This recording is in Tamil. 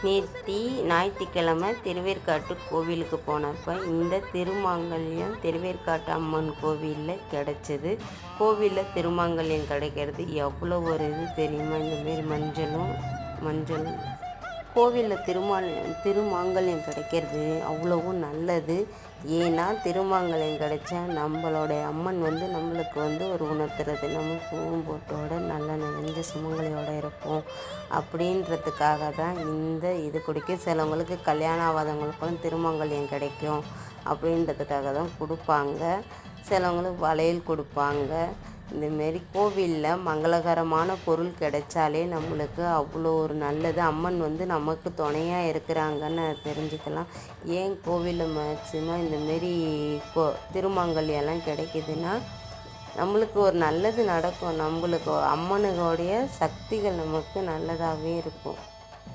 நேத்தி ஞாயிற்றுக்கிழமை திருவேற்காட்டு கோவிலுக்கு போனப்போ இந்த திருமாங்கல்யம் திருவேற்காட்டு அம்மன் கோவிலில் கிடச்சிது. கோவிலில் திருமாங்கல்யம் கிடைக்கிறது எவ்வளோ ஒரு இது தெரியுமா? இந்தமாரி மஞ்சள் கோவிலில் திருமாங்கல்யம் கிடைக்கிறது அவ்வளவும் நல்லது. ஏன்னா திருமாங்கல்யம் கிடைச்சா நம்மளுடைய அம்மன் நம்மளுக்கு ஒரு உணர்த்துறது, நம்ம பூவும் போட்டோட நல்லா நிறைஞ்ச சுமங்கலியோடு இருப்போம் அப்படின்றதுக்காக தான் இந்த இது குடிக்கும். சிலவங்களுக்கு கல்யாணம் ஆகாதவங்களுக்கும் திருமாங்கல்யம் கிடைக்கும் அப்படின்றதுக்காக தான் கொடுப்பாங்க. சிலவங்களுக்கு வளையல் கொடுப்பாங்க. இந்தமாரி கோவிலில் மங்களகரமான பொருள் கிடைச்சாலே நம்மளுக்கு அவ்வளோ ஒரு நல்லது. அம்மன் நமக்கு துணையாக இருக்கிறாங்கன்னு தெரிஞ்சுக்கலாம். ஏன் கோவிலில் மேக்சிமம் இந்தமாரி திருமாங்கல்யெல்லாம் கிடைக்குதுன்னா நம்மளுக்கு ஒரு நல்லது நடக்கும். நம்மளுக்கு அம்மனுடைய சக்திகள் நமக்கு நல்லதாகவே இருக்கும்.